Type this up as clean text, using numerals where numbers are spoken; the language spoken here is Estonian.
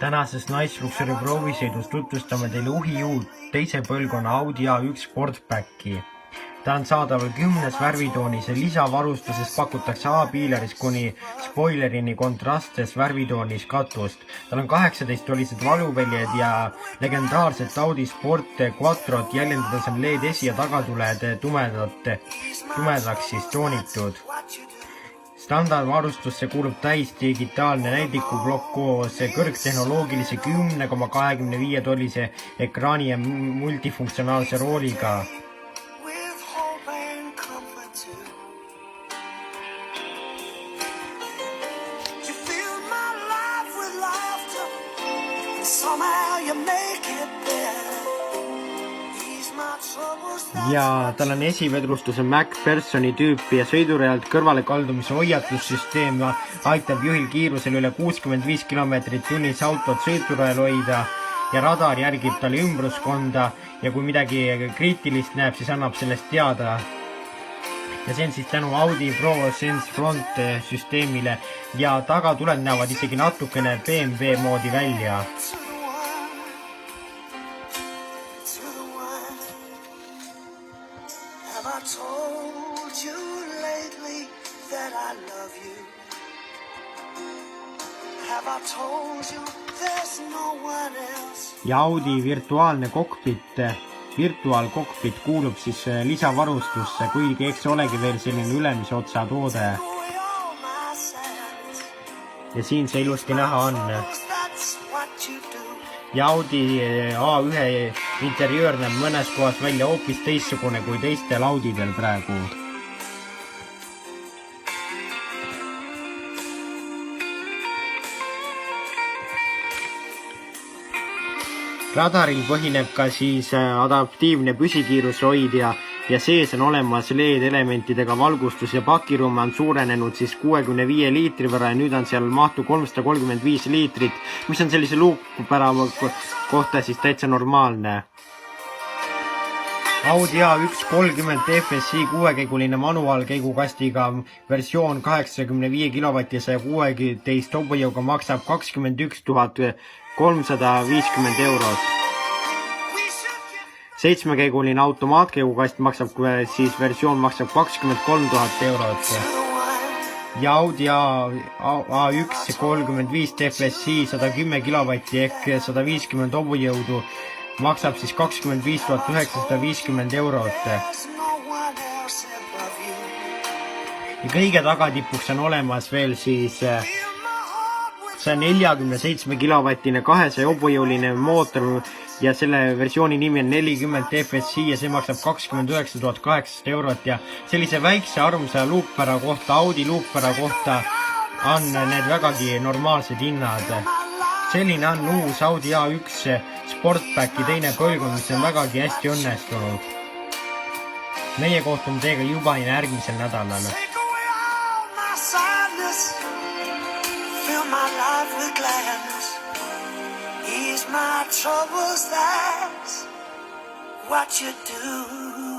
Tänases naisluksuri proovisõidus tutvustame teile uhi uut teise põlvkonna Audi A1 Sportbacki. Ta on saadaval 10 värvitoonis ja lisavarustuses pakutakse A-piileris kuni spoilerini kontrastses värvitoonis katust. Tal on 18-tolised valuväljed ja legendaarset Audi Sport Quattrot jäljendades on LED esi- ja tagatuled tumedaks toonitud. Standardvarustusse kuulub täis digitaalne näidikuplokk koos kõrgtehnoloogilise 10,25-tollise ekraani ja multifunktsionaalse rooliga. Ja tal on esivedrustuse MacPhersoni tüüpi ja sõidurealt kõrvale kaldumise hoiatussüsteem aitab juhil kiirusel üle 65 km/h autot sõidurajal hoida ja radar järgib talle ümbruskonda ja kui midagi kriitilist näeb, siis annab sellest teada. Ja see on siis tänu Audi Pro Sense Front süsteemile ja tagatuled näevad isegi natukene BMW moodi välja. Have I told you lately that I love you? Have I told you there's no one else? Ja Audi virtuaalne kokpit, Virtual Cockpit kuulub siis lisavarustusse, kuigi eks olegi veel selline ülemise otsa toode. Ja siin see ilusti näha on. Ja Audi A1 interiöör näeb mõnes kohas välja hoopis teistsugune kui teistel Audidel praegu. Radaril põhineb ka siis adaptiivne püsikiirushoidja ja sees on olemas LED-elementidega valgustus ja pakiruum on suurenenud siis 65 liitri võrra ja nüüd on seal mahtu 335 liitrit, mis on sellise luukpära kohta siis täitsa normaalne. Audi A1 30 TFSI 6-käiguline manuaalkäigukastiga versioon 85 kW ja 116 hobujõuga maksab 21 350 eurot. 7-käiguline automaatkäigukast maksab siis versioon maksab 23 000 eurot. Ja Audi A1 35 TFSI 110 kW ehk 150 hobujõudu maksab siis 25 950 eurot. Ja kõige tagatipuks on olemas veel siis 47 kW 200 hobujõuline mootor ja selle versiooni nimi on 40 TFSI ja see maksab 29 800 eurot ja sellise väikse armsa luukpära kohta, Audi luukpära kohta on need vägagi normaalsed hinnad. Selline on uus Audi A1 Sportbacki teine põlvkond, mis on vägagi hästi õnnestunud. Meie kohtume teiega juba järgmisel nädalal. My life with gladness, ease my troubles, that's what you do.